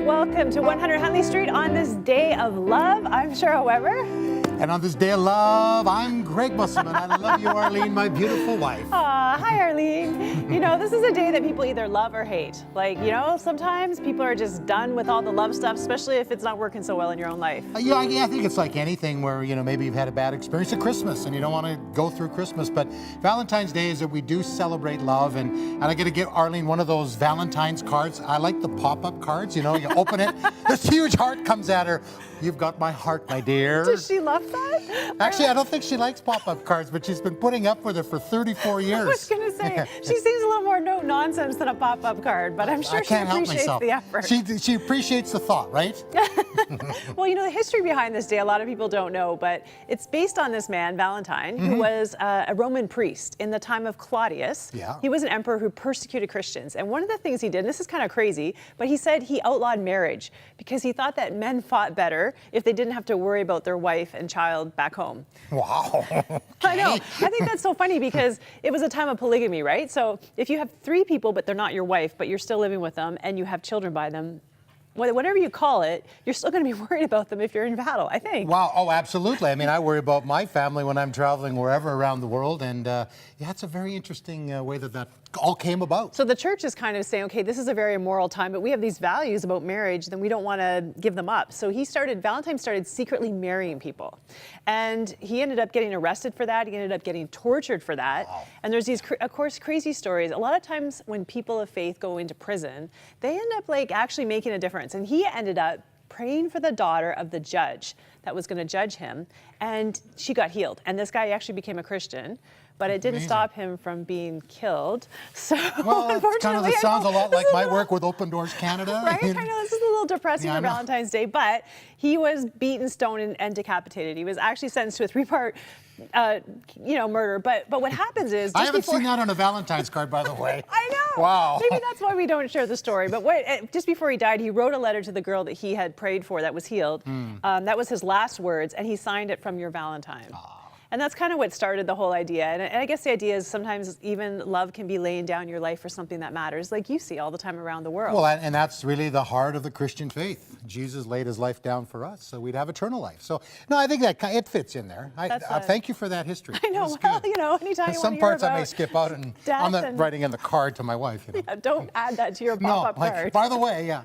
Welcome to 100 Huntley Street on this day of love. I'm Cheryl Weber. And on this day of love, I'm Greg Musselman. I love you, Arlene, my beautiful wife. Hi, Arlene. You know, this is a day that people either love or hate. Like, you know, sometimes people are just done with all the love stuff, especially if it's not working so well in your own life. Yeah, I think it's like anything where, you know, maybe you've had a bad experience at Christmas and you don't want to go through Christmas. But Valentine's Day is that we do celebrate love. And I got to give Arlene one of those Valentine's cards. I like the pop-up cards. You know, you open it, this huge heart comes at her. You've got my heart, my dear. Does she love that? Actually, I don't think she likes pop-up cards, but she's been putting up with it for 34 years. I was going to say, she seems a little more no nonsense than a pop-up card, but I'm sure she appreciates the effort. She appreciates the thought, right? Well, you know, the history behind this day, a lot of people don't know, but it's based on this man, Valentine, who was a Roman priest in the time of Claudius. Yeah. He was an emperor who persecuted Christians. And one of the things he did, and this is kind of crazy, but he said he outlawed marriage because he thought that men fought better if they didn't have to worry about their wife and child back home. Wow. Okay. I know. I think that's so funny because it was a time of polygamy, right? So if you have 3 people, but they're not your wife, but you're still living with them and you have children by them, whatever you call it, you're still going to be worried about them if you're in battle, I think. Wow. Oh, absolutely. I mean, I worry about my family when I'm traveling wherever around the world. And yeah, it's a very interesting way that all came about. So the church is kind of saying, okay, this is a very immoral time, but we have these values about marriage, then we don't want to give them up. So Valentine started secretly marrying people. And he ended up getting arrested for that. He ended up getting tortured for that. Wow. And there's these, of course, crazy stories. A lot of times when people of faith go into prison, they end up like actually making a difference. And he ended up praying for the daughter of the judge that was going to judge him, and she got healed. And this guy actually became a Christian, but it didn't stop him from being killed. So well, unfortunately, it sounds a lot like my work with Open Doors Canada. Right? I know this is a little depressing for know. Valentine's Day, but he was beaten, stoned, and decapitated. He was actually sentenced to a 3-part murder. But what happens is I haven't seen that on a Valentine's card, by the way. I know. Wow. Maybe that's why we don't share the story. But just before he died, he wrote a letter to the girl that he had prayed for that was healed. That was his last words, and he signed it from your Valentine. And that's kind of what started the whole idea. And I guess the idea is sometimes even love can be laying down your life for something that matters, like you see all the time around the world. Well, and that's really the heart of the Christian faith. Jesus laid his life down for us so we'd have eternal life. So, no, I think that it fits in there. Thank you for that history. I know. Well, you know, anytime you want to some hear parts about I may skip out, and I'm not writing in the card to my wife. You know. Yeah, don't add that to your pop-up card. By the way, yeah.